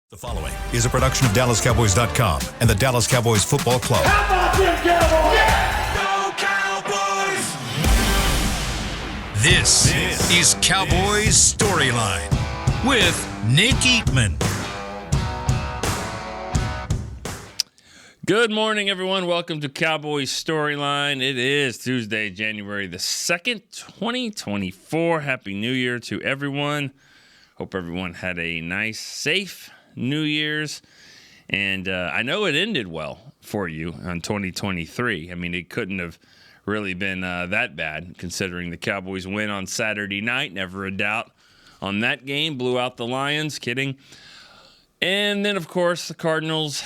The following is a production of DallasCowboys.com and the Dallas Cowboys Football Club. How about them Cowboys? Yeah! Go Cowboys! This is Cowboys StoryLine with Nick Eatman. Good morning, everyone. Welcome to Cowboys Storyline. It is Tuesday, January the 2nd, 2024. Happy New Year to everyone. Hope everyone had a nice, safe New Year's. And I know it ended well for you on 2023. I mean, it couldn't have really been that bad considering the Cowboys win on Saturday night. Never a doubt on that game. Blew out the Lions. Kidding. And then, of course, the Cardinals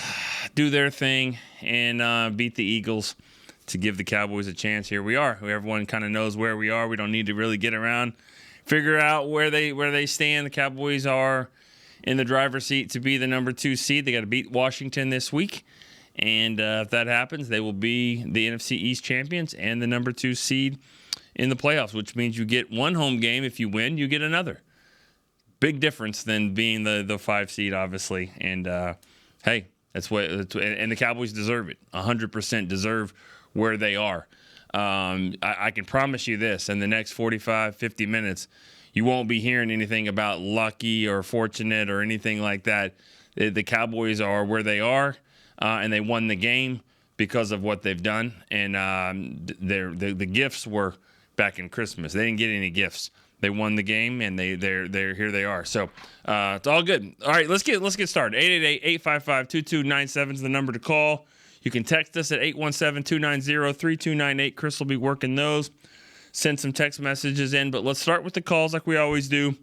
do their thing and beat the Eagles to give the Cowboys a chance. Here we are. Everyone kind of knows where we are. We don't need to really get around, figure out where they stand. The Cowboys are in the driver's seat to be the number 2 seed. They got to beat Washington this week. And if that happens, they will be the NFC East champions and the number 2 seed in the playoffs, which means you get one home game. If you win, you get another. Big difference than being the 5 seed, obviously. And, hey, and the Cowboys deserve it. 100% deserve where they are. I can promise you this, in the next 45, 50 minutes, you won't be hearing anything about lucky or fortunate or anything like that. The Cowboys are where they are, and they won the game because of what they've done. And the gifts were back in Christmas. They didn't get any gifts. They won the game, and they're here they are. So it's all good. All right, let's get started. 888-855-2297 is the number to call. You can text us at 817-290-3298. Chris will be working those. Send some text messages in, but let's start with the calls like we always do.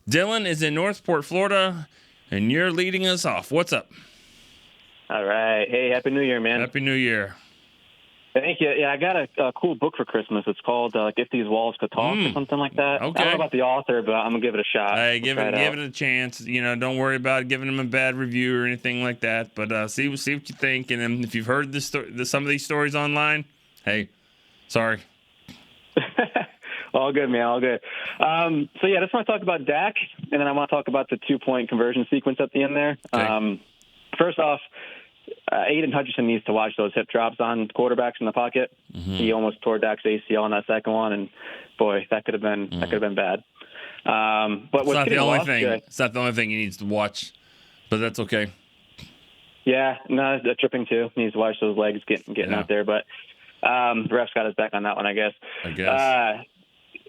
Dylan is in Northport, Florida, and you're leading us off. What's up? All right. Hey, Happy New Year, man. Happy New Year. Thank you. Yeah, I got a cool book for Christmas. It's called If These Walls Could Talk or something like that. Okay. I don't know about the author, but I'm going to give it a shot. Hey, give it a chance. You know, don't worry about giving them a bad review or anything like that. But see what you think. And then if you've heard some of these stories online, hey, sorry. All good, man. All good. So, yeah, I just want to talk about Dak, and then I want to talk about the 2-point conversion sequence at the end there. Okay. First off, Aiden Hutchinson needs to watch those hip drops on quarterbacks in the pocket. Mm-hmm. He almost tore Dak's ACL on that second one, and boy, that could have been bad. But it's not the only thing. It's not the only thing he needs to watch, but that's okay. Yeah, no, the tripping too. He needs to watch those legs getting out there, but the ref's got his back on that one, I guess.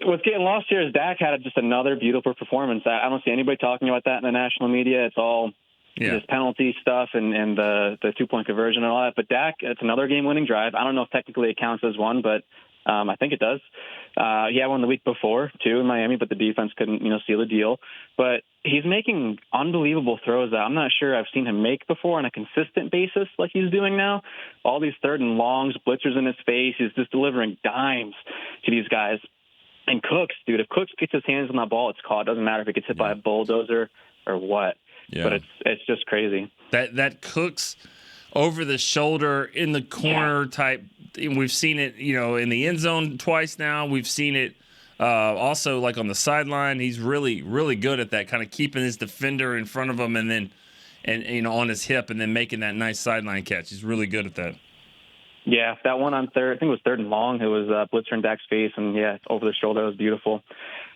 What's getting lost here is Dak had just another beautiful performance. I don't see anybody talking about that in the national media. It's all this penalty stuff and the 2-point conversion and all that. But Dak, it's another game-winning drive. I don't know if technically it counts as one, but I think it does. He had one the week before, too, in Miami, but the defense couldn't, seal the deal. But he's making unbelievable throws that I'm not sure I've seen him make before on a consistent basis like he's doing now. All these third and longs, blitzers in his face. He's just delivering dimes to these guys. And Cooks, dude, if Cooks gets his hands on that ball, it's caught. It doesn't matter if it gets hit by a bulldozer or what. Yeah. But it's just crazy. That Cooks over the shoulder in the corner type. We've seen it, in the end zone twice now. We've seen it also like on the sideline. He's really, really good at that, kind of keeping his defender in front of him and then on his hip and then making that nice sideline catch. He's really good at that. Yeah, that one on third, I think it was third and long. It was blitzer in Dak's face, and over the shoulder. It was beautiful.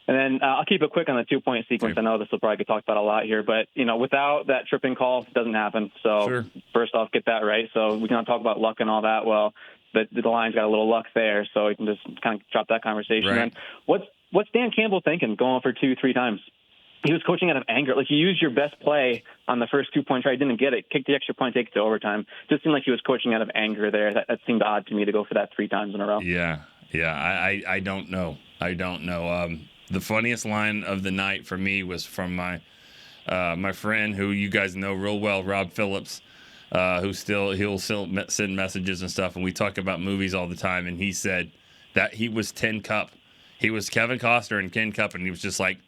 And then I'll keep it quick on the 2-point sequence. I know this will probably get talked about a lot here, but, without that tripping call, it doesn't happen. So First off, get that right. So we can talk about luck and all that. Well, the Lions got a little luck there, so we can just kind of drop that conversation. Right. And what's Dan Campbell thinking going for 2-3 times? He was coaching out of anger. Like, you used your best play on the first 2-point try, didn't get it, kicked the extra point, take it to overtime. Just seemed like he was coaching out of anger there. That seemed odd to me to go for that 3 times in a row. Yeah. I don't know. The funniest line of the night for me was from my friend who you guys know real well, Rob Phillips, he'll still send messages and stuff, and we talk about movies all the time. And he said that he was Tin Cup. He was Kevin Costner in Tin Cup, and he was just like,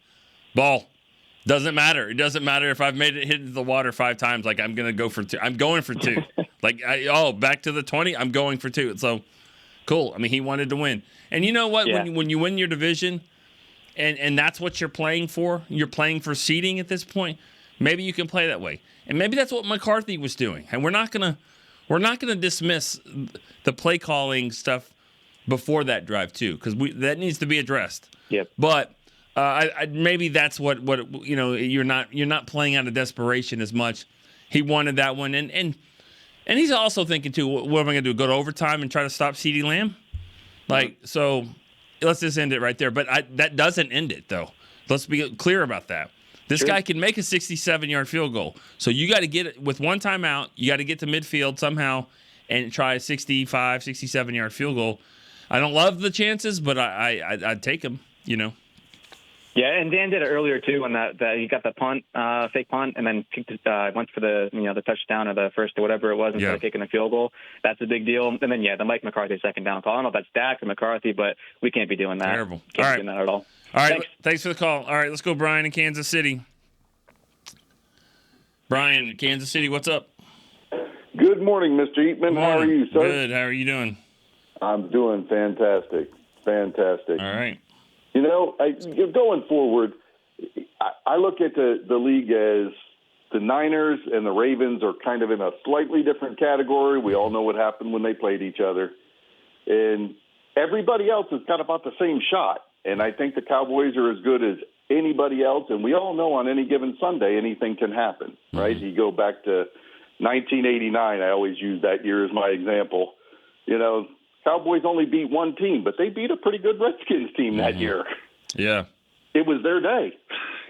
ball. Doesn't matter. It doesn't matter if I've made it hit the water 5 times. Like, I'm going to go for 2. I'm going for 2. Like, back to the 20. I'm going for 2. So, cool. I mean, he wanted to win. And you know what? Yeah. When you win your division, and that's what you're playing for, you're playing for seeding at this point. maybe you can play that way. And maybe that's what McCarthy was doing. And we're not gonna dismiss the play calling stuff before that drive too, because that needs to be addressed. Yep. But maybe that's what you're not playing out of desperation as much. He wanted that one, and he's also thinking too, what am I going to do? Go to overtime and try to stop CeeDee Lamb? So let's just end it right there. But that doesn't end it though. Let's be clear about that. This guy can make a 67-yard field goal. So you got to get it with one timeout. You got to get to midfield somehow and try a 65, 67-yard field goal. I don't love the chances, but I'd take them. Yeah, and Dan did it earlier too when that he got the punt, fake punt, and then went for the touchdown or the first or whatever it was instead of kicking a field goal. That's a big deal. And then the Mike McCarthy second down call. I don't know if that's Dak or McCarthy, but we can't be doing that. Terrible. Can't be doing that at all. All right, thanks for the call. All right, let's go, Brian in Kansas City. Brian, Kansas City, what's up? Good morning, Mr. Eatman. How are you, sir? Good. How are you doing? I'm doing fantastic. Fantastic. All right. Going forward, I look at the league as the Niners and the Ravens are kind of in a slightly different category. We all know what happened when they played each other. And everybody else has got about the same shot. And I think the Cowboys are as good as anybody else. And we all know on any given Sunday anything can happen, right? You go back to 1989. I always use that year as my example. Cowboys only beat one team, but they beat a pretty good Redskins team that year. Yeah. It was their day,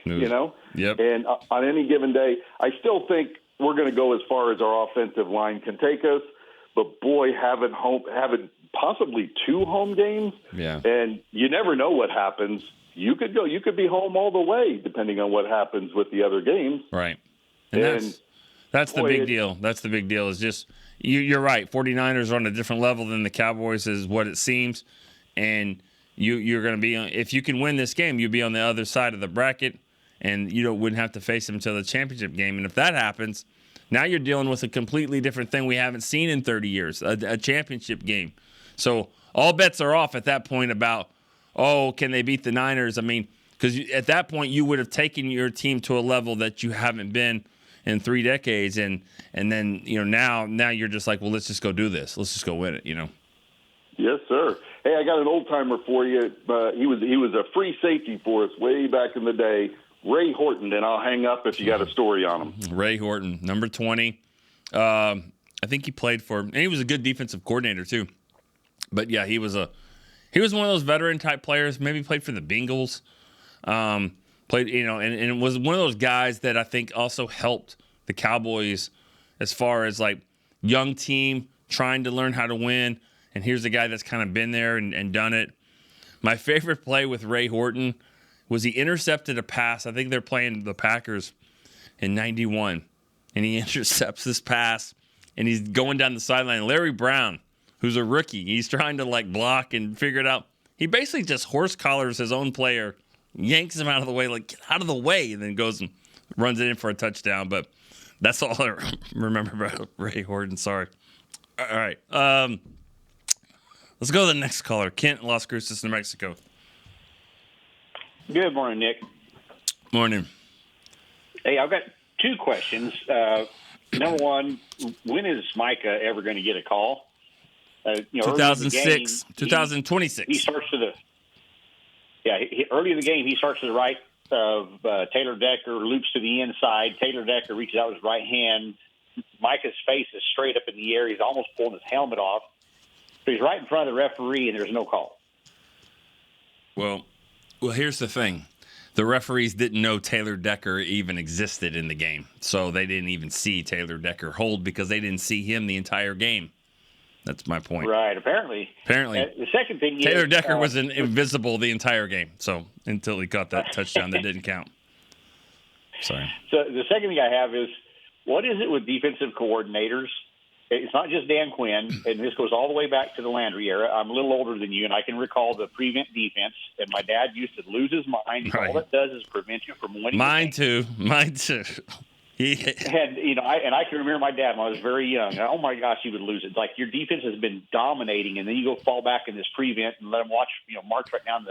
Yep. And on any given day, I still think we're going to go as far as our offensive line can take us. But, boy, having possibly 2 home games, and you never know what happens. You could be home all the way depending on what happens with the other games. Right. And that's the big deal. That's the big deal is just – you're right. 49ers are on a different level than the Cowboys is what it seems. And you're going to be – if you can win this game, you'll be on the other side of the bracket, and you wouldn't have to face them until the championship game. And if that happens, now you're dealing with a completely different thing we haven't seen in 30 years, a championship game. So all bets are off at that point about, can they beat the Niners? I mean, because at that point you would have taken your team to a level that you haven't been in 3 decades, and then now you're just like, well, let's just go do this. Let's just go win it. Yes, sir. Hey, I got an old timer for you. He was a free safety for us way back in the day. Ray Horton, and I'll hang up if you got a story on him. Ray Horton, number 20. I think he played and he was a good defensive coordinator too. But yeah, he was one of those veteran type players. Maybe played for the Bengals. Played, and it was one of those guys that I think also helped the Cowboys as far as like young team trying to learn how to win. And here's a guy that's kind of been there and done it. My favorite play with Ray Horton was he intercepted a pass. I think they're playing the Packers in 91. And he intercepts this pass, and he's going down the sideline. Larry Brown, who's a rookie, he's trying to like block and figure it out. He basically just horse collars his own player, yanks him out of the way, like, get out of the way, and then goes and runs it in for a touchdown. But that's all I remember about Ray Horton. Sorry. All right. Let's go to the next caller. Kent, Las Cruces, New Mexico. Good morning, Nick. Morning. Hey, I've got 2 questions. Number one, when is Micah ever going to get a call? 2006, 2026. He starts to early in the game, he starts to the right of Taylor Decker, loops to the inside. Taylor Decker reaches out with his right hand. Micah's face is straight up in the air. He's almost pulling his helmet off. So he's right in front of the referee, and there's no call. Well, here's the thing. The referees didn't know Taylor Decker even existed in the game, so they didn't even see Taylor Decker hold because they didn't see him the entire game. That's my point. Right, apparently. The second thing Taylor Decker was invisible the entire game, so until he caught that touchdown that didn't count. Sorry. So the second thing I have is, what is it with defensive coordinators? It's not just Dan Quinn, and this goes all the way back to the Landry era. I'm a little older than you, and I can recall the prevent defense, and my dad used to lose his mind. Right. All it does is prevent you from winning. Mine too. And I can remember my dad when I was very young. Oh, my gosh, he would lose it. It's like your defense has been dominating, and then you go fall back in this prevent and let them march right down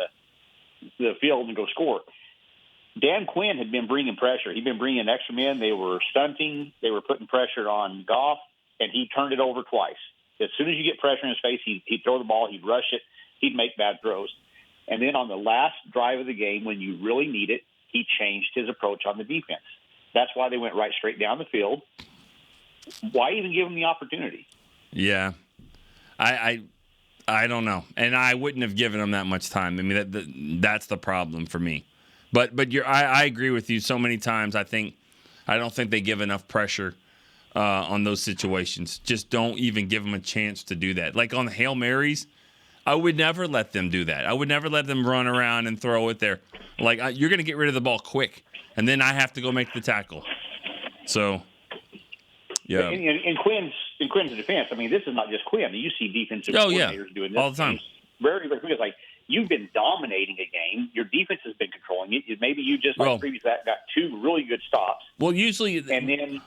the field and go score. Dan Quinn had been bringing pressure. He'd been bringing extra men. They were stunting. They were putting pressure on Goff, and he turned it over twice. As soon as you get pressure in his face, he'd throw the ball, he'd rush it, he'd make bad throws. And then on the last drive of the game, when you really need it, he changed his approach on the defense. That's why they went right straight down the field. Why even give him the opportunity? Yeah. I don't know. And I wouldn't have given him that much time. I mean, that's the problem for me. But I agree with you so many times. I don't think they give enough pressure on those situations. Just don't even give them a chance to do that. Like on the Hail Marys, I would never let them do that. I would never let them run around and throw it there. Like, you're going to get rid of the ball quick, and then I have to go make the tackle. So, yeah. In Quinn's defense, I mean, this is not just Quinn. You see defensive coordinators doing this all the time. Very, because like you've been dominating a game. Your defense has been controlling it. Maybe you just like previous that got two really good stops. Well, usually, and then.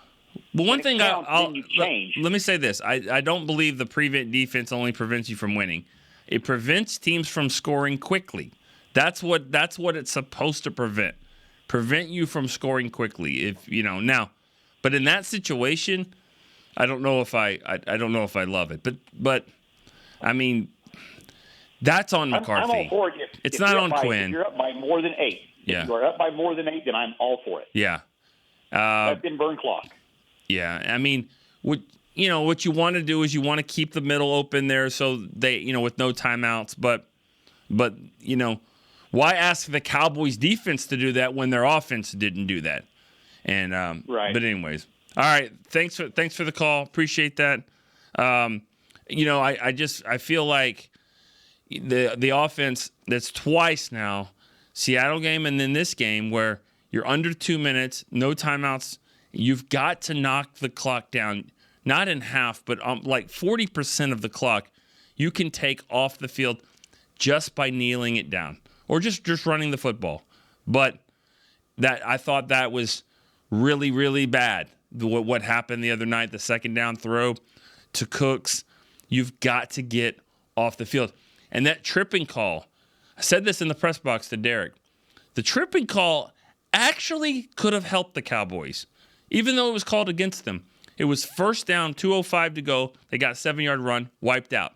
Well, one thing let me say this: I don't believe the prevent defense only prevents you from winning. It prevents teams from scoring quickly. That's what it's supposed to prevent. Prevent you from scoring quickly. If now, but in that situation, I don't know if I love it. But I mean, that's on McCarthy. I'm all for it. It's not on Quinn. If you're up by more than 8, if you are up by more than 8, then I'm all for it. Yeah. That's been burn clock. Yeah, I mean, what you want to do is you want to keep the middle open there so they, with no timeouts. But why ask the Cowboys defense to do that when their offense didn't do that? And right. But anyways, all right. Thanks for the call. Appreciate that. I feel like the offense that's twice now, Seattle game and then this game where you're under 2 minutes, no timeouts. You've got to knock the clock down, not in half, but like 40% of the clock you can take off the field just by kneeling it down or just running the football. But I thought that was really, really bad, what happened the other night, the second down throw to Cooks. You've got to get off the field. And that tripping call, I said this in the press box to Derek, the tripping call actually could have helped the Cowboys. Even though it was called against them, it was first down, 2:05 to go. They got a 7-yard run, wiped out.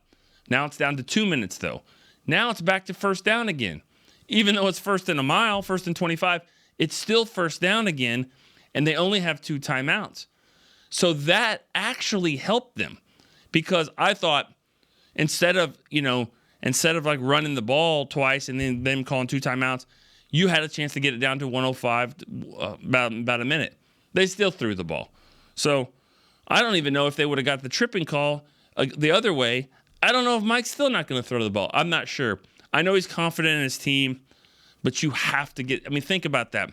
Now it's down to 2 minutes, though. Now it's back to first down again. Even though it's first and a mile, first and 25, it's still first down again, and they only have 2 timeouts. So that actually helped them because I thought instead of like running the ball twice and then them calling 2 timeouts, you had a chance to get it down to 105, about a minute. They still threw the ball. So I don't even know if they would have got the tripping call the other way. I don't know if Mike's still not going to throw the ball. I'm not sure. I know he's confident in his team, but you have to think about that.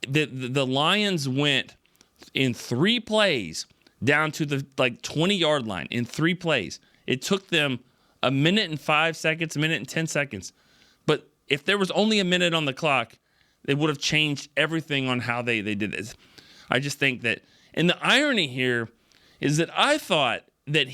The Lions went in 3 plays down to the 20-yard line in 3 plays. It took them a minute and 5 seconds, a minute and 10 seconds. But if there was only a minute on the clock, they would have changed everything on how they did this. I just think that, and the irony here is that I thought the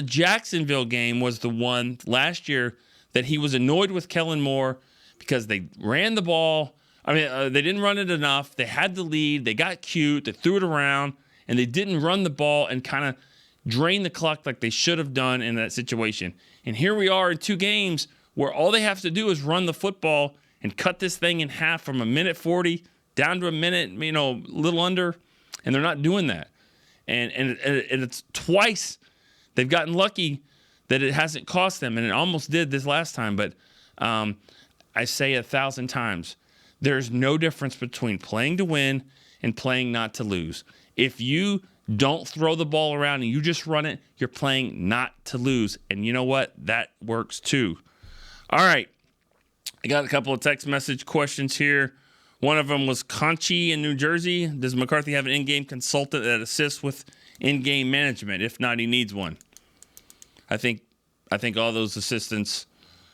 Jacksonville game was the one last year that he was annoyed with Kellen Moore because they ran the ball. I mean, they didn't run it enough. They had the lead. They got cute. They threw it around, and they didn't run the ball and kind of drain the clock like they should have done in that situation. And here we are in 2 games where all they have to do is run the football and cut this thing in half from a minute 40 down to a minute, a little under, and they're not doing that. And it's twice they've gotten lucky that it hasn't cost them, and it almost did this last time. But I say 1,000 times, there's no difference between playing to win and playing not to lose. If you don't throw the ball around and you just run it, you're playing not to lose. And you know what? That works too. All right. I got a couple of text message questions here. One of them was Conchi in New Jersey. Does McCarthy have an in-game consultant that assists with in-game management? If not, he needs one. I think all those assistants,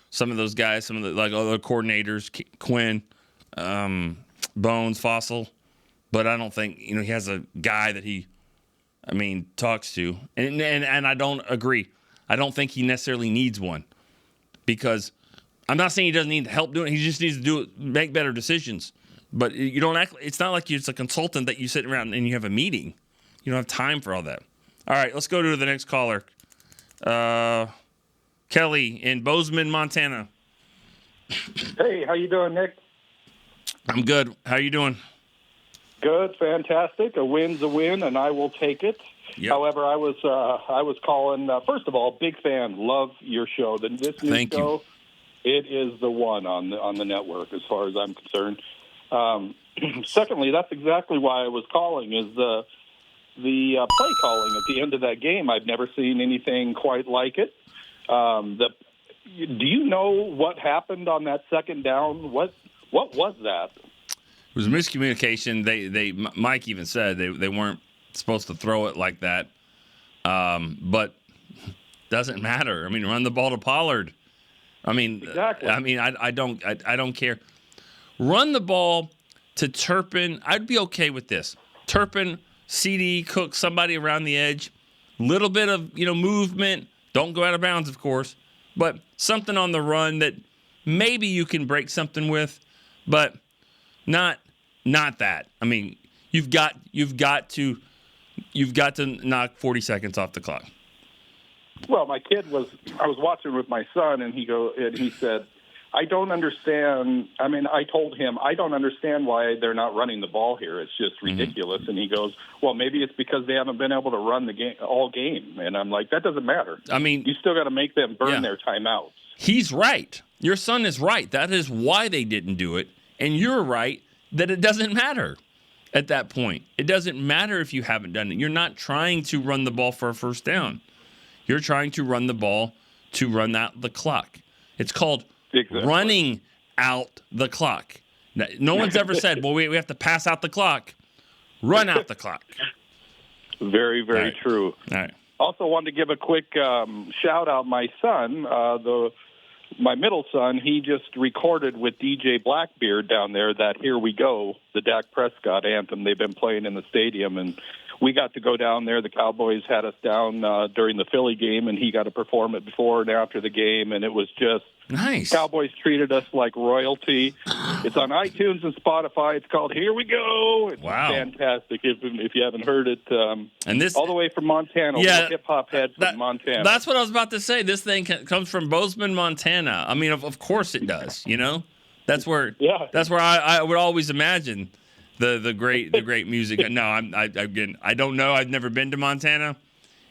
some of those guys, some of the other coordinators, Quinn, Bones, Fossil, but I don't think he has a guy that he talks to. And I don't agree. I don't think he necessarily needs one because I'm not saying he doesn't need help doing it. He just needs to make better decisions. But you don't act. It's not like you're just a consultant that you sit around and you have a meeting. You don't have time for all that. All right, let's go to the next caller. Kelly in Bozeman, Montana. Hey, how you doing, Nick? I'm good. How you doing? Good, fantastic. A win's a win, and I will take it. Yep. However, I was calling. First of all, big fan. Love your show. This new Thank show, it is the one on the network, as far as I'm concerned. Secondly, that's exactly why I was calling. Is the play calling at the end of that game? I've never seen anything quite like it. Do you know what happened on that second down? What was that? It was a miscommunication. Mike even said they weren't supposed to throw it like that. But doesn't matter. I mean, run the ball to Pollard. I mean, exactly. I mean, I don't care. Run the ball to Turpin. I'd be okay with this. Turpin, CD, Cook, somebody around the edge. Little bit of movement. Don't go out of bounds, of course, but something on the run that maybe you can break something with, but not that. I mean, you've got to knock 40 seconds off the clock. Well, I was watching with my son, and he said, I don't understand. I mean, I told him, I don't understand why they're not running the ball here. It's just ridiculous. Mm-hmm. And he goes, well, maybe it's because they haven't been able to run the game all game. And I'm like, that doesn't matter. I mean, you still got to make them burn their timeouts. He's right. Your son is right. That is why they didn't do it. And you're right that it doesn't matter at that point. It doesn't matter if you haven't done it. You're not trying to run the ball for a first down. You're trying to run the ball to run out the clock. It's called running out the clock. No one's ever said, well, we have to pass out the clock. Run out the clock. Very, very true. All right. Also wanted to give a quick shout out. My son, my middle son, he just recorded with DJ Blackbeard down there that Here We Go, the Dak Prescott anthem they've been playing in the stadium. And we got to go down there. The Cowboys had us down during the Philly game, and he got to perform it before and after the game. And it was just nice. Cowboys treated us like royalty. It's on iTunes and Spotify. It's called Here We Go. It's fantastic if you haven't heard it. And this all the way from Montana, hip-hop head from Montana. That's what I was about to say. This thing comes from Bozeman, Montana. I mean, of course it does, That's where I would always imagine the great music. No, I don't know. I've never been to Montana.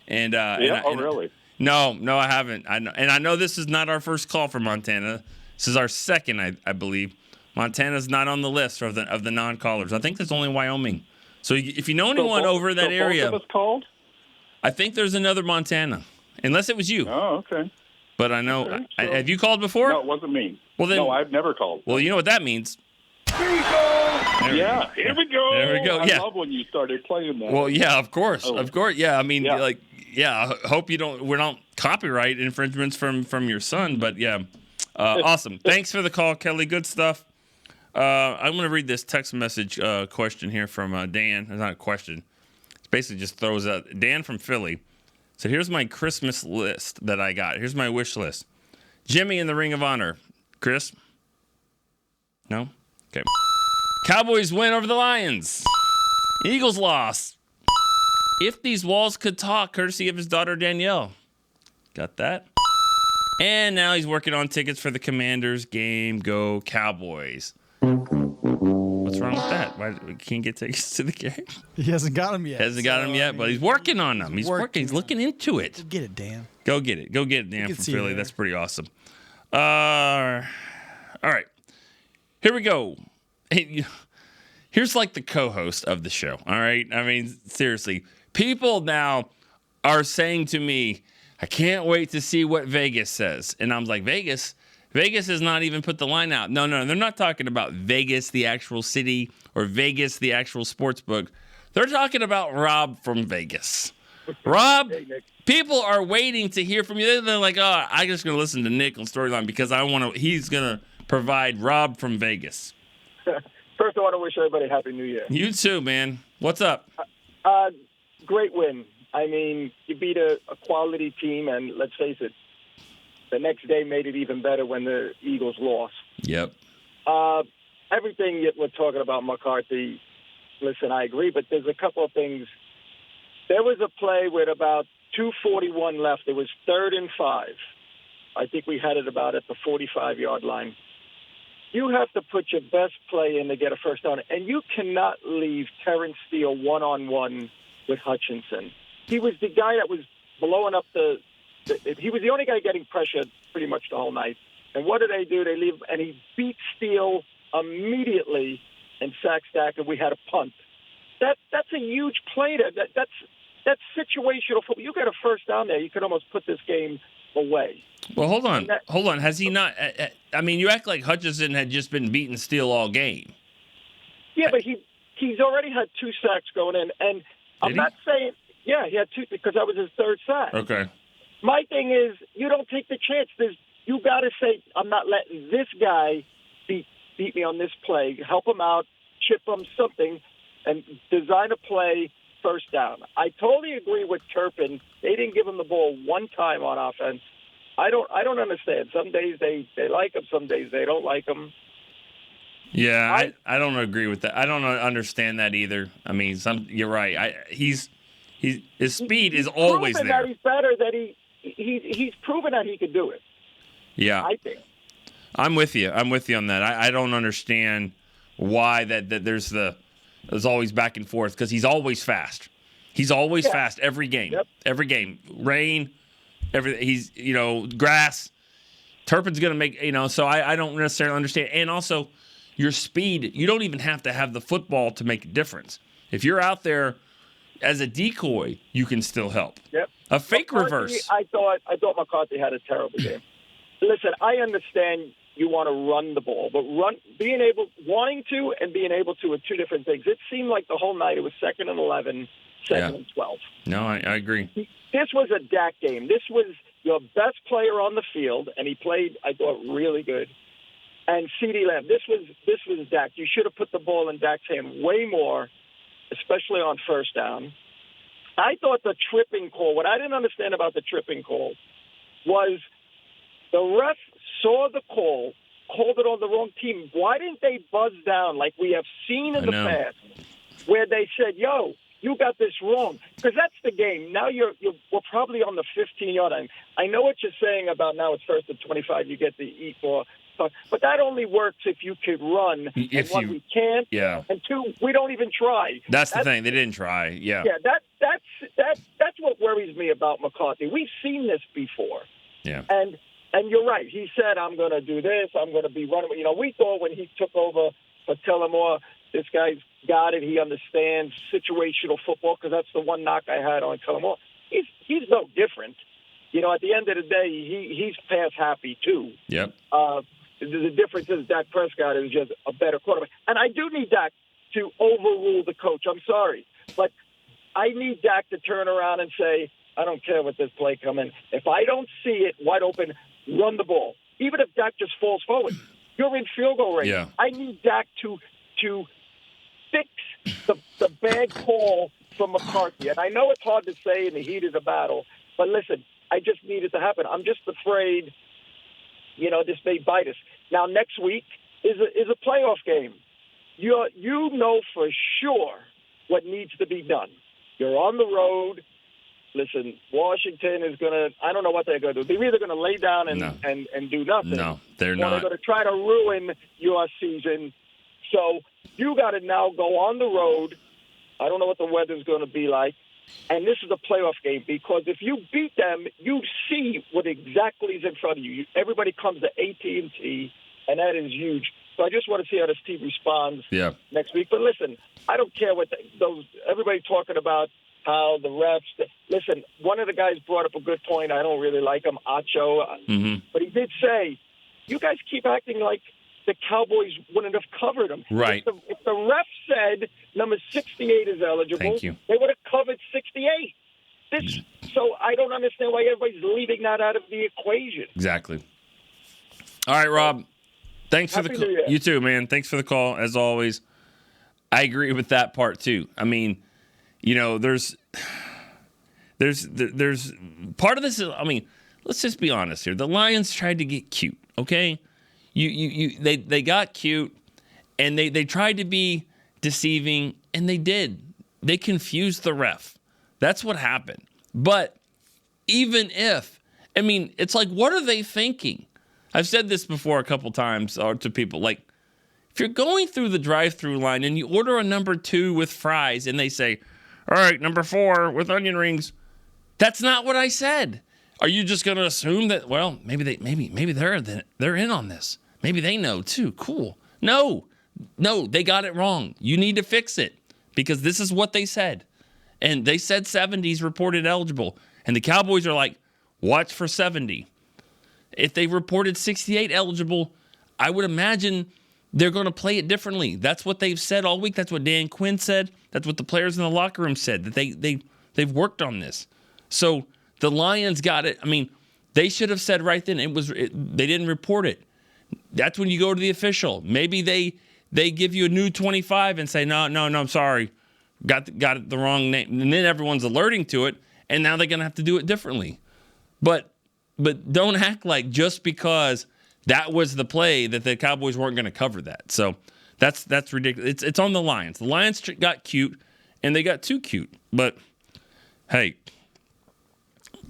Really? No, I haven't. I know this is not our first call from Montana. This is our second, I believe. Montana's not on the list of the non-callers. I think there's only Wyoming. So if you know anyone over that area, both of us called? I think there's another Montana, unless it was you. Oh, okay. But I know. Okay, so have you called before? No, it wasn't me. Well, then, no, I've never called. Well, you know what that means. Here we go. Here we go. There we go. I love when you started playing that. Well, yeah, of course. Yeah, I mean, I hope we're not copyright infringements from your son, but yeah. Awesome. Thanks for the call, Kelly. Good stuff. I'm going to read this text message question here from Dan. It's not a question. It basically just throws out. Dan from Philly said, here's my Christmas list that I got. Here's my wish list. Jimmy in the Ring of Honor. Chris? No? Okay. Cowboys win over the Lions. Eagles loss. If these walls could talk, courtesy of his daughter Danielle. Got that? And now he's working on tickets for the Commanders game. Go Cowboys. What's wrong with that? Why we can't get tickets to the game? He hasn't got them yet. But he's working on them. He's working. He's looking into it. Go get it, Dan. Go get it, Dan from Philly. That's pretty awesome. All right. Here we go. Here's like the co-host of the show. All right. I mean, seriously, people now are saying to me, I can't wait to see what Vegas says. And I'm like, Vegas has not even put the line out. No, they're not talking about Vegas, the actual city, or Vegas, the actual sports book. They're talking about Rob from Vegas. Rob, people are waiting to hear from you. They're like, oh, I'm just going to listen to Nick on StoryLine because he's going to provide Rob from Vegas. First, I want to wish everybody Happy New Year. You too, man. What's up? Great win. I mean, you beat a quality team, and let's face it, the next day made it even better when the Eagles lost. Yep. Everything we're talking about McCarthy, listen, I agree, but there's a couple of things. There was a play with about 2:41 left. It was 3rd and 5. I think we had it about at the 45-yard line. You have to put your best play in to get a first down, and you cannot leave Terrence Steele one-on-one with Hutchinson. He was the guy that was blowing up he was the only guy getting pressure pretty much the whole night. And what do? They leave, and he beat Steele immediately and sacked Dak, and we had a punt. That's a huge play. That's situational football. You got a first down there, you could almost put this game away. Well, hold on. Has he not? I mean, you act like Hutchinson had just been beating Steele all game. Yeah, but he's already had 2 sacks going in, and I'm not saying he had 2 because that was his 3rd sack. Okay. My thing is, you don't take the chance. You got to say, I'm not letting this guy beat me on this play. Help him out, chip him something, and design a play first down. I totally agree with Turpin. They didn't give him the ball one time on offense. I don't understand. Some days they like him, some days they don't like him. Yeah, I don't agree with that. I don't understand that either. I mean, you're right. His speed is always there. That he's better. That he's proven that he could do it. Yeah, I think. I'm with you. on that. I don't understand why that there's always back and forth because he's always fast. He's always fast every game. Yep. Every game. Rain, everything. He's grass. Turpin's gonna make so I don't necessarily understand. And also your speed, you don't even have to have the football to make a difference. If you're out there as a decoy, you can still help. Yep. A fake reverse. I thought McCarthy had a terrible game. Listen, I understand you want to run the ball, but wanting to and being able to are 2 different things. It seemed like the whole night it was 2nd and 11, 2nd and 12. No, I agree. This was a Dak game. This was your best player on the field, and he played, I thought, really good. And CeeDee Lamb, this was Dak. You should have put the ball in Dak's hand way more, especially on first down. I thought the tripping call, what I didn't understand about the tripping call was the ref saw the call, called it on the wrong team. Why didn't they buzz down like we have seen in the past where they said, yo, you got this wrong? Because that's the game. Now we're probably on the 15-yard line. I know what you're saying about now it's 1st and 25, you get the eat for. But that only works if you could run. We can't. Yeah. And 2, we don't even try. That's the thing. They didn't try. Yeah. Yeah. That's what worries me about McCarthy. We've seen this before. Yeah. And you're right. He said, I'm going to do this. I'm going to be running. We thought when he took over for Tillemore, this guy's got it. He understands situational football because that's the one knock I had on Tillemore. He's no different. At the end of the day, he's pass happy too. Yep. The difference is Dak Prescott is just a better quarterback. And I do need Dak to overrule the coach. I'm sorry. But I need Dak to turn around and say, I don't care what this play come in. If I don't see it wide open, run the ball. Even if Dak just falls forward, you're in field goal range. Yeah. I need Dak to fix the bad call from McCarthy. And I know it's hard to say in the heat of the battle, but listen, I just need it to happen. I'm just afraid, this may bite us. Now, next week is a playoff game. You know for sure what needs to be done. You're on the road. Listen, Washington is going to – I don't know what they're going to do. They're either going to lay down and do nothing. No, they're or not. They're going to try to ruin your season. So you got to now go on the road. I don't know what the weather's going to be like. And this is a playoff game because if you beat them, you see what exactly is in front of you. Everybody comes to AT&T, and that is huge. So I just want to see how this team responds next week. But listen, I don't care what everybody talking about how the refs. Listen, one of the guys brought up a good point. I don't really like him, Acho, but he did say, "You guys keep acting like the Cowboys wouldn't have covered him." Right. If the ref said number 68 is eligible, they would have covered 68. So I don't understand why everybody's leaving that out of the equation. Exactly. All right, Rob. Thanks for the call. You too, man. Thanks for the call, as always. I agree with that part, too. I mean, there's part of this is, let's just be honest here. The Lions tried to get cute, okay? They got cute, and they tried to be deceiving, and they did. They confused the ref. That's what happened. But even if, it's like, what are they thinking? I've said this before a couple times to people, like, if you're going through the drive-through line and you order a number 2 with fries and they say, all right, number 4 with onion rings, that's not what I said. Are you just going to assume that, well, maybe they're in on this. Maybe they know too. Cool. No, they got it wrong. You need to fix it because this is what they said. And they said 70s reported eligible. And the Cowboys are like, watch for 70. If they reported 68 eligible, I would imagine they're going to play it differently. That's what they've said all week. That's what Dan Quinn said. That's what the players in the locker room said, that they've worked on this. So the Lions got it. They should have said right then, they didn't report it. That's when you go to the official. Maybe they give you a new 25 and say, no, I'm sorry. Got it the wrong name. And then everyone's alerting to it, and now they're going to have to do it differently. But don't act like just because that was the play that the Cowboys weren't going to cover that. So that's ridiculous. It's on the Lions. The Lions got cute, and they got too cute. But, hey,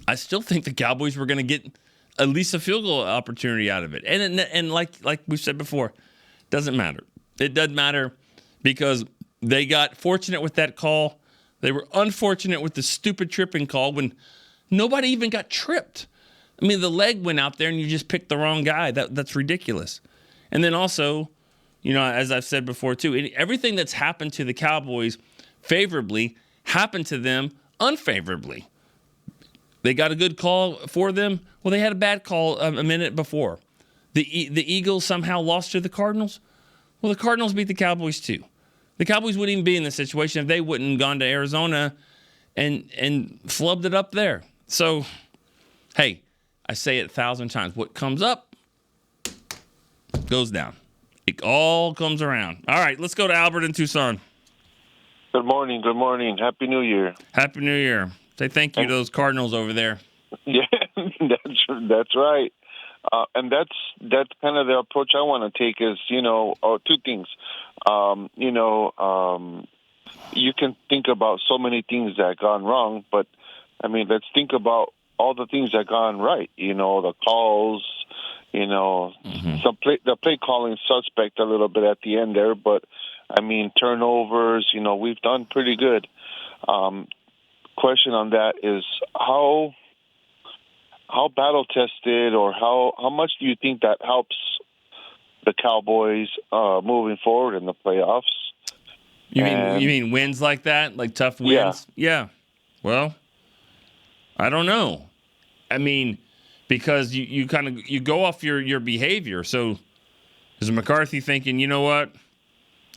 I still think the Cowboys were going to get at least a field goal opportunity out of it. And like we've said before, doesn't matter. It doesn't matter because they got fortunate with that call. They were unfortunate with the stupid tripping call when nobody even got tripped. The leg went out there and you just picked the wrong guy. That's ridiculous. And then also, as I've said before too, everything that's happened to the Cowboys favorably happened to them unfavorably. They got a good call for them. Well, they had a bad call a minute before. The Eagles somehow lost to the Cardinals. Well, the Cardinals beat the Cowboys too. The Cowboys wouldn't even be in this situation if they wouldn't have gone to Arizona and flubbed it up there. So, hey, I say it 1,000 times. What comes up goes down. It all comes around. All right, let's go to Albert in Tucson. Good morning. Good morning. Happy New Year. Happy New Year. Say thank you to those Cardinals over there. Yeah, that's right. And that's kind of the approach I want to take is, two things. You can think about so many things that gone wrong, but, let's think about all the things that gone right. The calls, the play calling suspect a little bit at the end there, but, turnovers, we've done pretty good. Question on that is how battle tested or how much do you think that helps the Cowboys moving forward in the playoffs? You mean wins like that, like tough wins? Yeah. Well, I don't know. Because you kind of you go off your behavior. So is McCarthy thinking, you know what?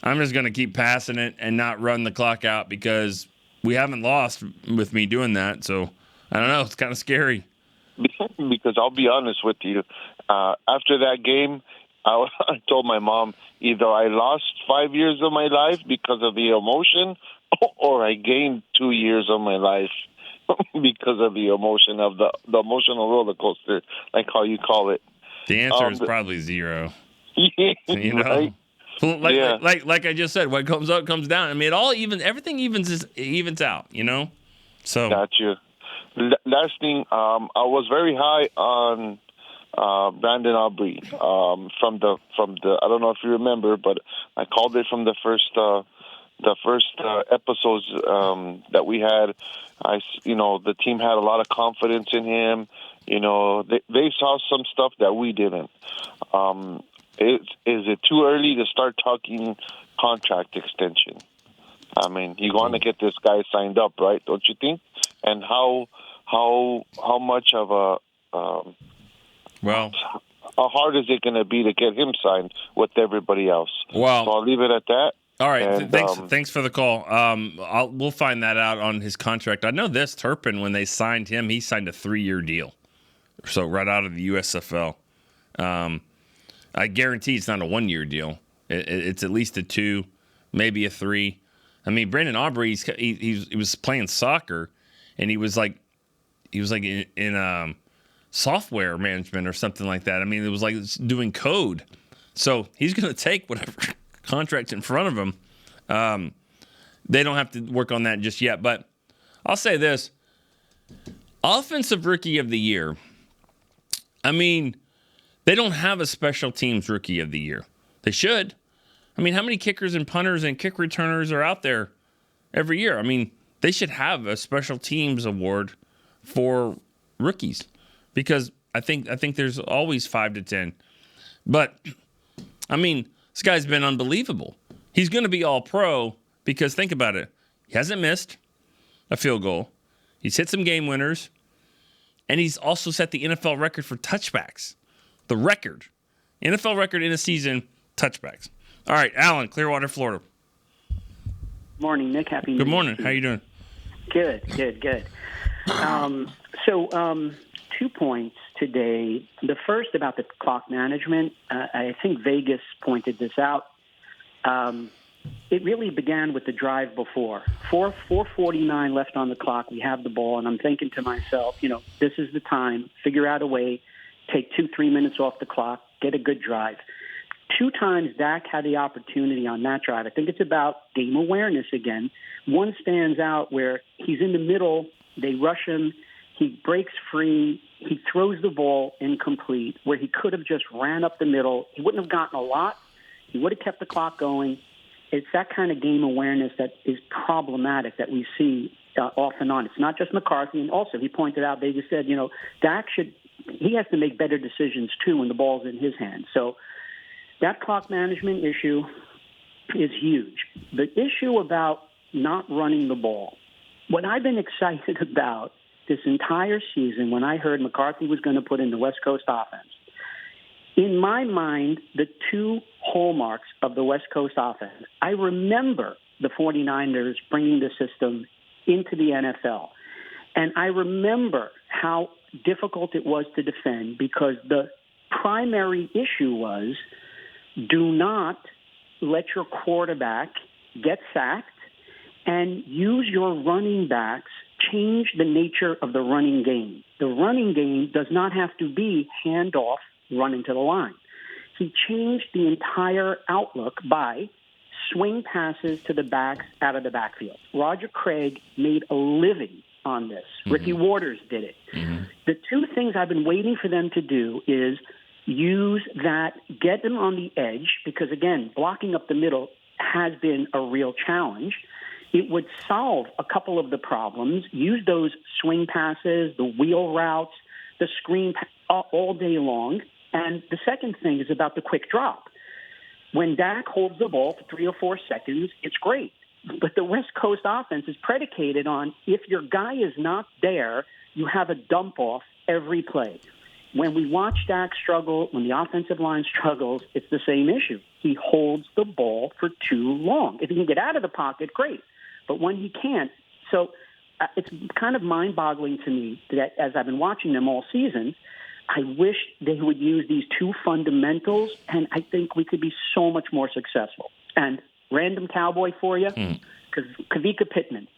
I'm just going to keep passing it and not run the clock out because we haven't lost with me doing that. So I don't know. It's kind of scary. Because I'll be honest with you, after that game, I told my mom either I lost 5 years of my life because of the emotion, or I gained 2 years of my life because of the emotion of the emotional roller coaster, like how you call it. The answer is probably 0. Right? Like I just said, what comes up comes down. It all everything evens out. So got you. Last thing, I was very high on Brandon Aubrey from the. I don't know if you remember, but I called it from the first episodes that we had. The team had a lot of confidence in him. They saw some stuff that we didn't. Is it too early to start talking contract extension? You want to get this guy signed up, right? Don't you think? And how much of how hard is it going to be to get him signed with everybody else? Well, so I'll leave it at that. All right, and, thanks for the call. We'll find that out on his contract. I know this Turpin, when they signed him, he signed a 3-year deal, so right out of the USFL. I guarantee it's not a 1-year deal. It's at least a 2, maybe a 3. Brandon Aubrey, he was playing soccer, and he was like in software management or something like that. I mean, it was like doing code. So he's going to take whatever contract in front of him. They don't have to work on that just yet. But I'll say this. Offensive Rookie of the Year. I mean, they don't have a special teams Rookie of the Year. They should. I mean, how many kickers and punters and kick returners are out there every year? I mean, they should have a special teams award for rookies because I think there's always 5 to 10. But, I mean, this guy's been unbelievable. He's going to be all pro because think about it. He hasn't missed a field goal. He's hit some game winners. And he's also set the NFL record for touchbacks. The record. NFL record in a season, touchbacks. All right, Alan, Clearwater, Florida. Morning, Nick. Happy New Year. Good morning. How you doing? Good. 2 points today. The first about the clock management. I think Vegas pointed this out. It really began with the drive before. 4:49 left on the clock. We have the ball, and I'm thinking to myself, this is the time. Figure out a way. Take 2-3 minutes off the clock. Get a good drive. 2 times Dak had the opportunity on that drive. I think it's about game awareness again. One stands out where he's in the middle. They rush him. He breaks free. He throws the ball incomplete where he could have just ran up the middle. He wouldn't have gotten a lot. He would have kept the clock going. It's that kind of game awareness that is problematic that we see off and on. It's not just McCarthy. And also, he pointed out, they just said, Dak he has to make better decisions, too, when the ball's in his hands. So that clock management issue is huge. The issue about not running the ball, what I've been excited about this entire season when I heard McCarthy was going to put in the West Coast offense, in my mind, the 2 hallmarks of the West Coast offense, I remember the 49ers bringing the system into the NFL. And I remember how difficult it was to defend because the primary issue was do not let your quarterback get sacked and use your running backs, change the nature of the running game. The running game does not have to be handoff, running to the line. He changed the entire outlook by swing passes to the backs out of the backfield. Roger Craig made a living on this. Mm-hmm. Ricky Waters did it. Mm-hmm. The 2 things I've been waiting for them to do is use that, get them on the edge, because, again, blocking up the middle has been a real challenge. It would solve a couple of the problems, use those swing passes, the wheel routes, the screen all day long. And the second thing is about the quick drop. When Dak holds the ball for 3 or 4 seconds, it's great. But the West Coast offense is predicated on if your guy is not there, you have a dump-off every play. When we watch Dak struggle, when the offensive line struggles, it's the same issue. He holds the ball for too long. If he can get out of the pocket, great. But when he can't, so it's kind of mind-boggling to me that as I've been watching them all season, I wish they would use these 2 fundamentals, and I think we could be so much more successful. And random Cowboy for you, Kavika Pittman.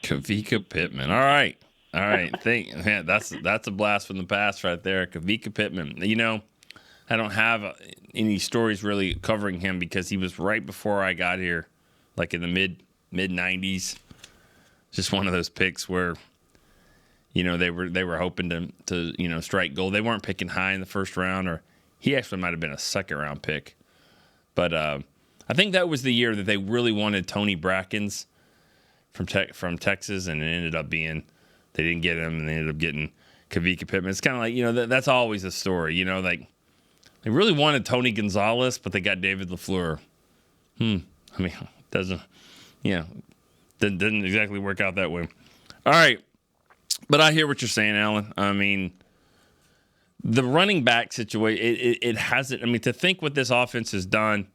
Kavika Pittman. All right. Man, that's a blast from the past right there. Kavika Pittman. I don't have any stories really covering him because he was right before I got here, like in the mid-90s. Just one of those picks where they were hoping to strike gold. They weren't picking high in the first round, or he actually might have been a second round pick. But I think that was the year that they really wanted Tony Brackens from Texas, and it ended up being they didn't get him, and they ended up getting Kavika Pittman. It's kind of like that's always a story. Like they really wanted Tony Gonzalez, but they got David LaFleur. I mean, didn't exactly work out that way. All right. But I hear what you're saying, Alan. I mean, the running back situation, it hasn't. I mean, to think what this offense has done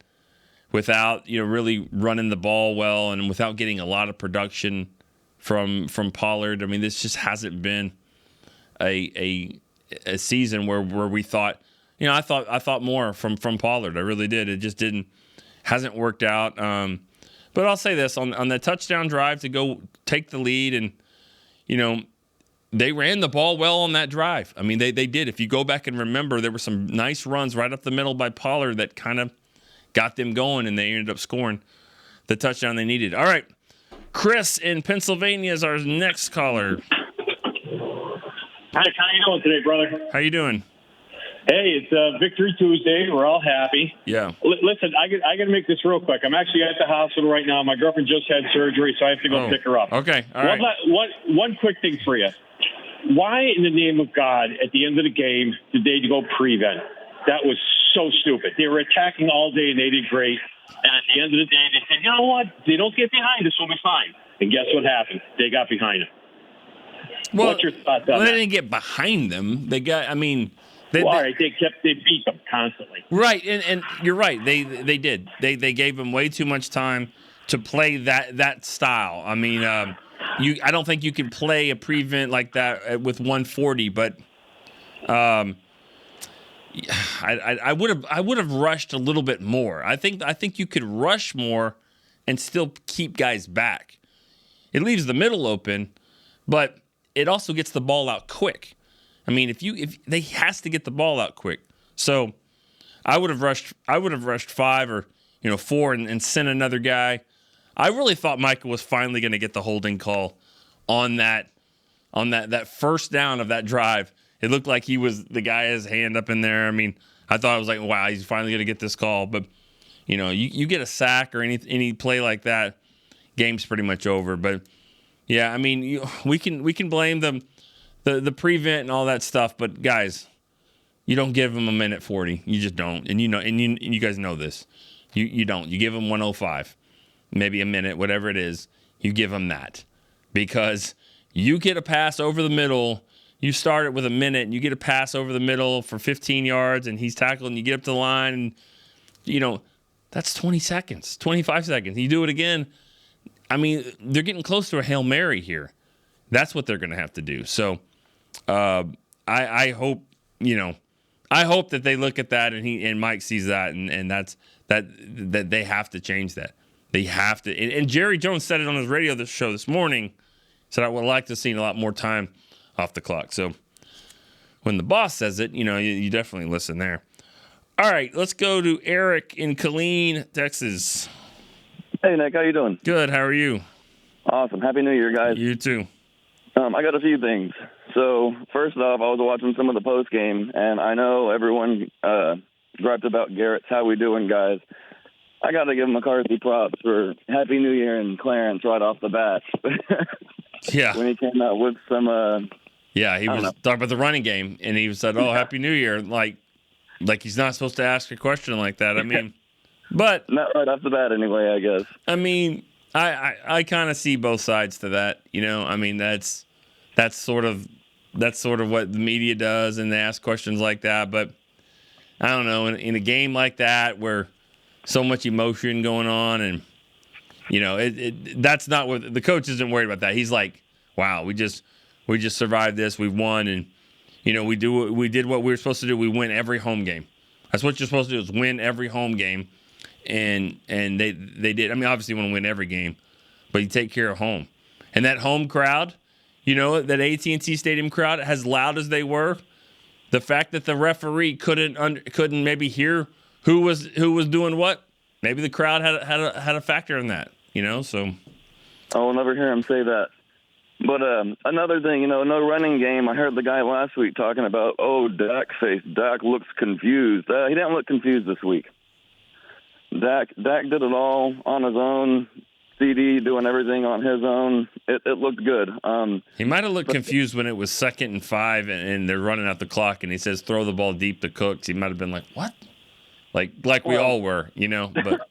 without, really running the ball well and without getting a lot of production from Pollard. I mean, this just hasn't been a season where we thought, I thought more from Pollard. I really did. It just hasn't worked out. But I'll say this on the touchdown drive to go take the lead and, they ran the ball well on that drive. I mean, they did. If you go back and remember, there were some nice runs right up the middle by Pollard that kind of got them going, and they ended up scoring the touchdown they needed. All right, Chris in Pennsylvania is our next caller. Hi, how you doing today, brother? How you doing? Hey, it's Victory Tuesday. We're all happy. Yeah. Listen, I got to make this real quick. I'm actually at the hospital right now. My girlfriend just had surgery, so I have to go pick her up. Okay, all right. One quick thing for you. Why, in the name of God, at the end of the game, did they go prevent? That was so stupid. They were attacking all day, and they did great. And at the end of the day, they said, you know what? They don't get behind us, we'll be fine. And guess what happened? They got behind them. Well, what's your thoughts on that? They didn't get behind them. They got, I mean... They beat them constantly. Right, and you're right. They did. They gave them way too much time to play that style. I mean, I don't think you can play a prevent like that with 140. But I would have rushed a little bit more. I think you could rush more and still keep guys back. It leaves the middle open, but it also gets the ball out quick. I mean, if they has to get the ball out quick. So I would have rushed 5 or 4 and sent another guy. I really thought Micah was finally going to get the holding call on that first down of that drive. It looked like he was the guy his hand up in there. I mean, I thought I was like, wow, he's finally going to get this call. But you get a sack or any play like that, game's pretty much over. But yeah, I mean, we can blame them. The prevent and all that stuff, but guys, you don't give them a minute 40. You just don't, and you guys know this. You don't. You give them 105, maybe a minute, whatever it is. You give them that because you get a pass over the middle. You start it with a minute, and you get a pass over the middle for 15 yards, and he's tackled, and you get up to the line, and that's 20 seconds, 25 seconds. You do it again. I mean, they're getting close to a Hail Mary here. That's what they're going to have to do. So. I hope that they look at that and Mike sees that and that they have to change that. They have to. And Jerry Jones said it on his radio show this morning. Said I would like to see a lot more time off the clock. So when the boss says it, you definitely listen there. All right, let's go to Eric in Killeen, Texas. Hey Nick, how you doing? Good. How are you? Awesome. Happy New Year, guys. You too. I got a few things. So, first off, I was watching some of the post game, and I know everyone griped about Garrett's "How we doing, guys?" I got to give McCarthy props for Happy New Year and Clarence right off the bat. Yeah. When he came out with some. Yeah, he was talking about the running game, and he said, "Oh, Happy New Year!" Like he's not supposed to ask a question like that. I mean, but not right off the bat, anyway. I guess. I mean, I kind of see both sides to that. I mean, that's sort of what the media does, and they ask questions like that. But I don't know, in a game like that where so much emotion going on, and that's not what the coach isn't worried about. That he's like, wow, we just survived this, we've won, and we did what we were supposed to do. We win every home game. That's what you're supposed to do, is win every home game, and they did. I mean, obviously you want to win every game, but you take care of home, and that home crowd. That AT&T Stadium crowd, as loud as they were, the fact that the referee couldn't maybe hear who was doing what, maybe the crowd had a factor in that. So I will never hear him say that. But another thing, no running game. I heard the guy last week talking about, Dak looks confused. He didn't look confused this week. Dak did it all on his own. CD doing everything on his own. It looked good. He might have looked confused when it was 2nd and 5 and they're running out the clock and he says throw the ball deep to Cooks. He might have been like, what? Like we all were, but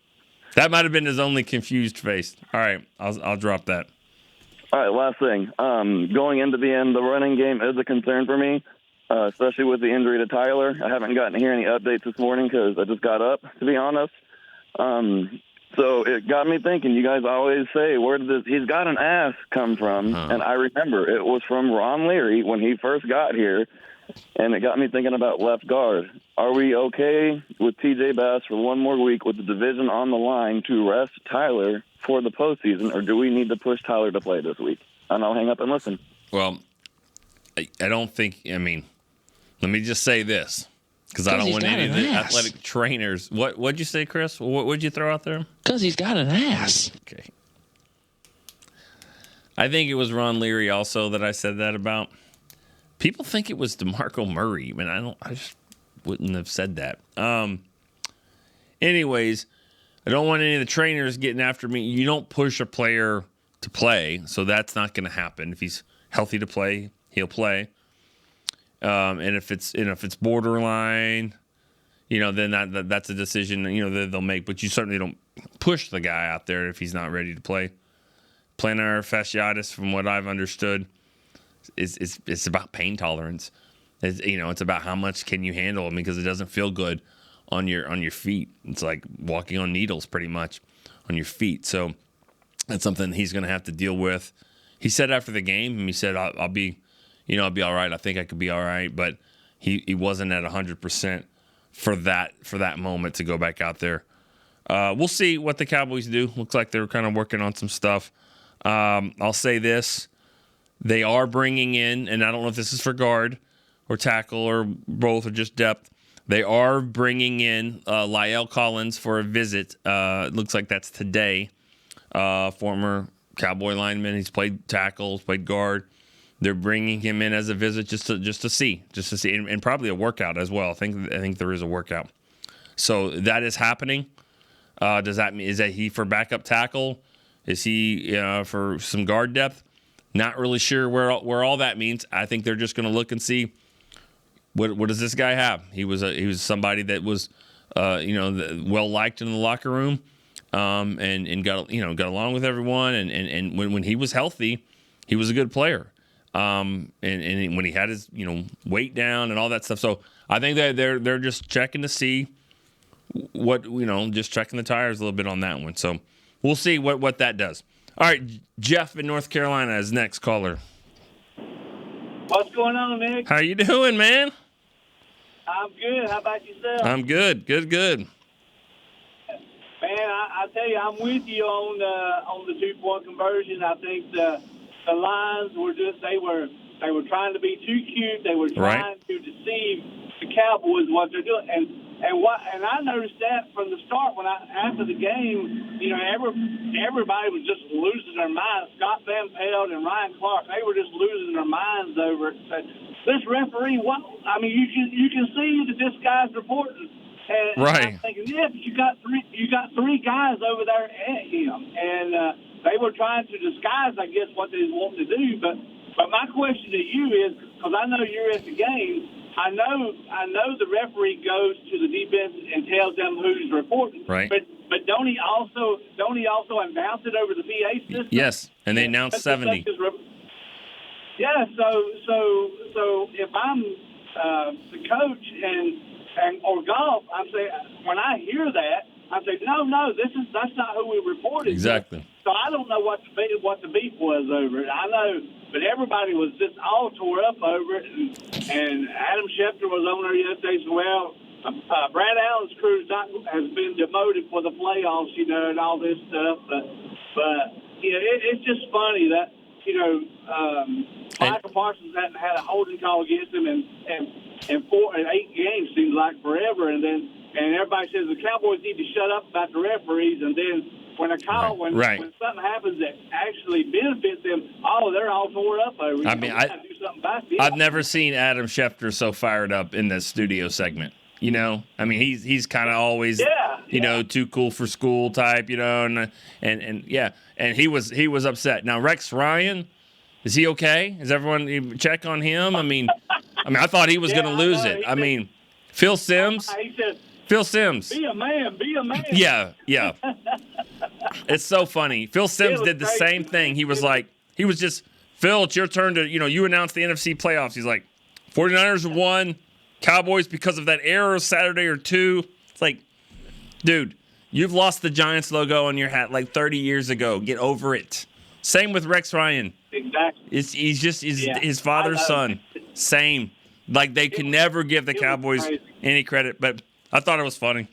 that might have been his only confused face. All right, I'll drop that. All right, last thing. Going into the end, the running game is a concern for me, especially with the injury to Tyler. I haven't gotten to hear any updates this morning because I just got up, to be honest. So it got me thinking. You guys always say, where did he's got an ass come from? And I remember it was from Ron Leary when he first got here. And it got me thinking about left guard. Are we okay with TJ Bass for one more week with the division on the line to rest Tyler for the postseason, or do we need to push Tyler to play this week? And I'll hang up and listen. Well, I don't think. I mean, let me just say this, because I don't want any of the athletic trainers. What'd you say, Chris? What'd you throw out there? Because he's got an ass. Okay. I think it was Ron Leary also that I said that about. People think it was DeMarco Murray, but I just wouldn't have said that. Anyways, I don't want any of the trainers getting after me. You don't push a player to play, so that's not going to happen. If he's healthy to play, he'll play. And if it's borderline, then that's a decision that they'll make. But you certainly don't push the guy out there if he's not ready to play. Plantar fasciitis, from what I've understood, it's about pain tolerance. It's about how much can you handle. Because it doesn't feel good on your feet. It's like walking on needles pretty much on your feet. So that's something he's going to have to deal with. He said after the game, he said, I'll be all right. I think I could be all right. But he wasn't at 100% for that moment to go back out there. We'll see what the Cowboys do. Looks like they're kind of working on some stuff. I'll say this. They are bringing in, and I don't know if this is for guard or tackle or both or just depth, they are bringing in La'el Collins for a visit. It looks like that's today. Former Cowboy lineman. He's played tackle, played guard. They're bringing him in as a visit just to see, and probably a workout as well. I think there is a workout. So that is happening. Does that mean is that he for backup tackle? Is he for some guard depth? Not really sure where all that means. I think they're just going to look and see what does this guy have. He was somebody that was well liked in the locker room, and got along with everyone. And when he was healthy, he was a good player. And when he had his weight down and all that stuff. So I think that they're just checking to see just checking the tires a little bit on that one. So we'll see what that does. All right, Jeff in North Carolina is next caller. What's going on, Nick? How you doing, man? I'm good. How about yourself? I'm good. Good. Man, I tell you, I'm with you on the 2-point conversion. I think the lines were they were trying to be too cute. They were trying to deceive the Cowboys what they're doing. And I noticed that from the start after the game, everybody was just losing their minds. Scott Van Pelt and Ryan Clark, they were just losing their minds over it. So this referee, you can see that this guy's reporting. And I'm thinking, but you got three guys over there at him, and they were trying to disguise, I guess, what they want to do. But my question to you is, because I know you're at the game. I know the referee goes to the defense and tells them who's reporting. Right. But don't he also announce it over the PA system? Yes, and they announced 70. Yeah. So if I'm the coach or golf, I'm saying when I hear that, I say no, that's not who we reported. Exactly. So I don't know what the beef was over it. I know, but everybody was just all tore up over it. And Adam Schefter was on there yesterday. So, Brad Allen's crew has been demoted for the playoffs, and all this stuff. But it's just funny that Michael Parsons hadn't had a holding call against him, and 8 games seems like forever. And everybody says the Cowboys need to shut up about the referees, and then when when something happens that actually benefits them, they're all tore up over it. I've never seen Adam Schefter so fired up in the studio segment. He's kind of always too cool for school type, and he was upset. Now Rex Ryan, is he okay? Is everyone check on him? I thought he was going to lose it. Phil Simms. Phil Simms. Be a man. Yeah. It's so funny. Phil Simms did the same thing. He was just, Phil, it's your turn to, you announced the NFC playoffs. He's like, 49ers won, Cowboys because of that error Saturday or 2. It's like, dude, you've lost the Giants logo on your hat like 30 years ago. Get over it. Same with Rex Ryan. Exactly. He's his father's son. Same. Like they can never give the Cowboys any credit, but I thought it was funny.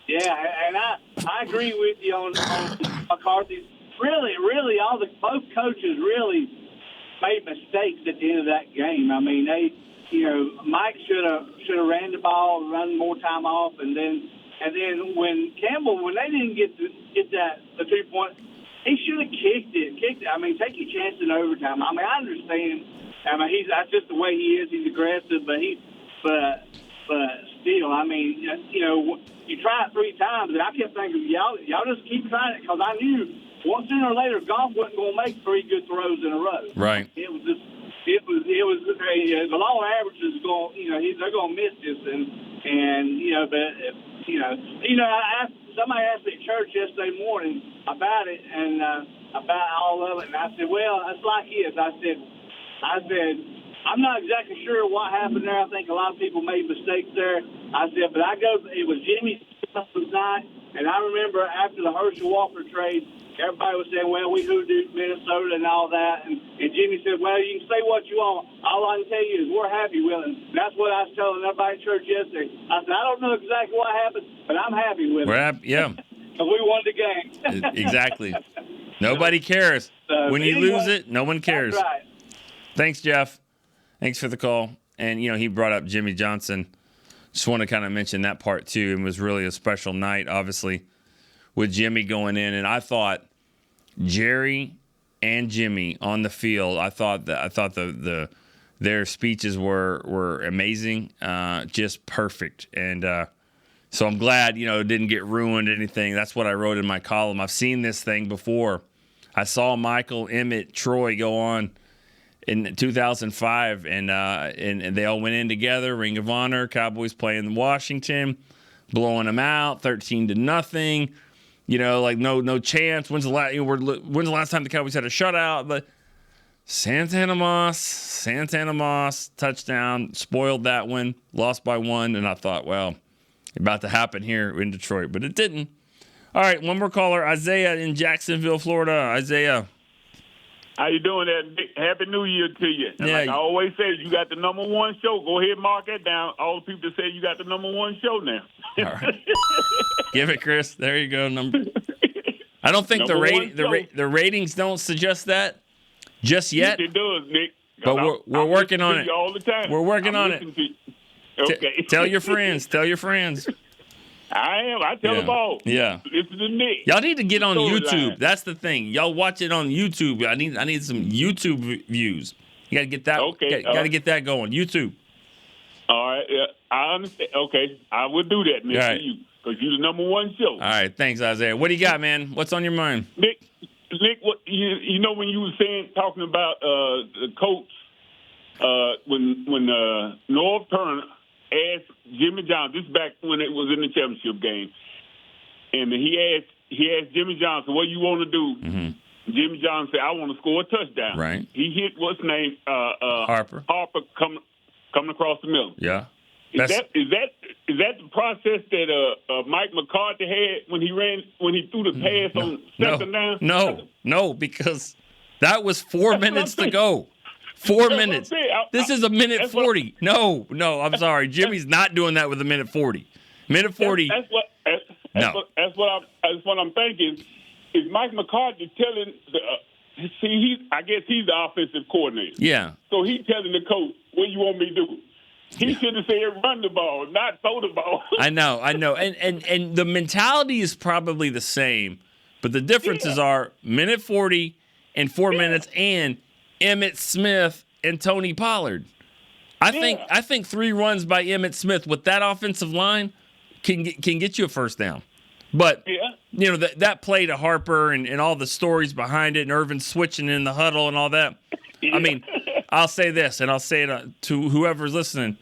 Yeah, and I agree with you on McCarthy. Really, both coaches really made mistakes at the end of that game. I mean, Mike should have ran the ball, run more time off, and then when Campbell, when they didn't get the 2 point, he should have kicked it. I mean, take your chance in overtime. I mean, I understand. I mean, that's just the way he is. He's aggressive, but still, I mean, you try it 3 times, and I kept thinking, y'all just keep trying it, because I knew sooner or later Goff wasn't going to make 3 good throws in a row. Right. It was the law of averages going. They're going to miss this, somebody asked me at church yesterday morning about it and about all of it, and I said, well, it's like this. I said, I'm not exactly sure what happened there. I think a lot of people made mistakes there. I said, but it was Jimmy's night, and I remember after the Herschel Walker trade, everybody was saying, well, we hoodooed Minnesota and all that, and Jimmy said, well, you can say what you want. All I can tell you is we're happy with it. That's what I was telling everybody at church yesterday. I said, I don't know exactly what happened, but I'm happy with it. Yeah. Because we won the game. Exactly. Nobody cares. When you lose it, no one cares. That's right. Thanks, Jeff. Thanks for the call. And, he brought up Jimmy Johnson. Just want to kind of mention that part, too. It was really a special night, obviously, with Jimmy going in. And I thought Jerry and Jimmy on the field, I thought their speeches were amazing, just perfect. And so I'm glad, it didn't get ruined or anything. That's what I wrote in my column. I've seen this thing before. I saw Michael, Emmett, Troy go on in 2005, and they all went in together. Ring of Honor, Cowboys playing Washington, blowing them out 13-0. No chance. When's the last time the Cowboys had a shutout? But Santana Moss touchdown, spoiled that one, lost by 1, and I thought, well, about to happen here in Detroit, but it didn't. All right, one more caller, Isaiah in Jacksonville, Florida. Isaiah. How you doing there, Nick? Happy New Year to you. And like I always say, you got the number 1 show. Go ahead and mark that down. All the people that say you got the number 1 show now. All right. Give it, Chris. There you go. I don't think the ratings don't suggest that just yet. Yes, it does, Nick. But we're working on it. All the time. We're working on it. Okay. Tell your friends. Tell your friends. I am. I tell them all. Yeah. Listen to Nick. Y'all need to get on YouTube. Line. That's the thing. Y'all watch it on YouTube. I need some YouTube views. You got to get that. Okay. Got to get that going. YouTube. All right. Yeah, I understand. Okay. I will do that, Nick. Right. Because you're the number 1 show. All right. Thanks, Isaiah. What do you got, man? What's on your mind? Nick, what when you were talking about the coach when North Turner asked Jimmy Johnson, this back when it was in the championship game, and he asked Jimmy Johnson, what you want to do? Mm-hmm. Jimmy Johnson said, I want to score a touchdown. Right. He hit what's name? Harper coming across the middle. Yeah. Is that the process that Mike McCarthy had when he threw the pass on second down? No, because that was 4 minutes to go. 4 minutes. This is a minute 40. No, I'm sorry. Jimmy's not doing that with a minute 40. Minute 40. That's what I'm thinking. Is Mike McCarthy telling I guess he's the offensive coordinator. Yeah. So he's telling the coach, what you want me to do? He should have said run the ball, not throw the ball. I know. And the mentality is probably the same, but the differences are minute 40 and 4 minutes and Emmitt Smith and Tony Pollard. I think 3 runs by Emmitt Smith with that offensive line can get you a first down. But that play to Harper and all the stories behind it, and Irvin switching in the huddle and all that. I mean, I'll say this, and I'll say it to whoever's listening.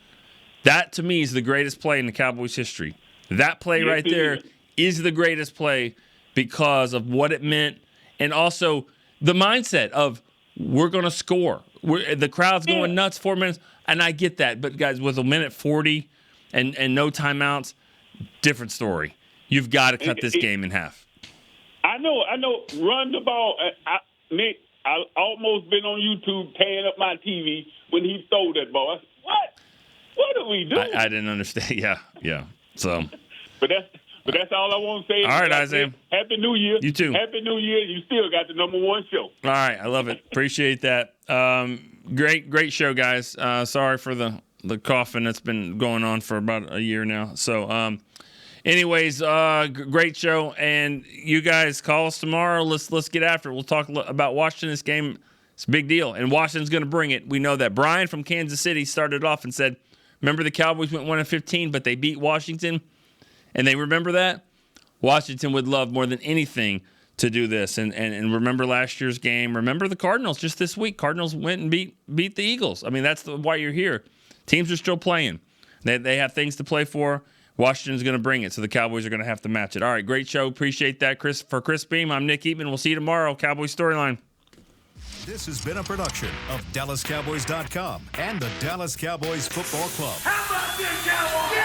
That to me is the greatest play in the Cowboys' history. That play right there is the greatest play because of what it meant, and also the mindset of we're going to score. The crowd's going nuts, 4 minutes, and I get that. But, guys, with a minute 40 and no timeouts, different story. You've got to cut this game in half. I know. Run the ball. Nick, I almost been on YouTube tearing up my TV when he threw that ball. I said, what? What do we do? I didn't understand. Yeah. So, but But that's all I want to say. All right, Isaiah. Happy New Year. You too. Happy New Year. You still got the #1 show. All right, I love it. Appreciate that. Great show, guys. Sorry for the coughing that's been going on for about a year now. So, anyways, great show, and you guys call us tomorrow. Let's get after it. We'll talk about Washington. This game, it's a big deal, and Washington's going to bring it. We know that. Brian from Kansas City started off and said, "Remember the Cowboys went 1-15, but they beat Washington." And they remember that? Washington would love more than anything to do this. And remember last year's game. Remember the Cardinals just this week. Cardinals went and beat the Eagles. I mean, that's why you're here. Teams are still playing. They have things to play for. Washington's going to bring it, so the Cowboys are going to have to match it. All right, great show. Appreciate that, Chris. For Chris Beam, I'm Nick Eatman. We'll see you tomorrow. Cowboys Storyline. This has been a production of DallasCowboys.com and the Dallas Cowboys Football Club. How about this, Cowboys?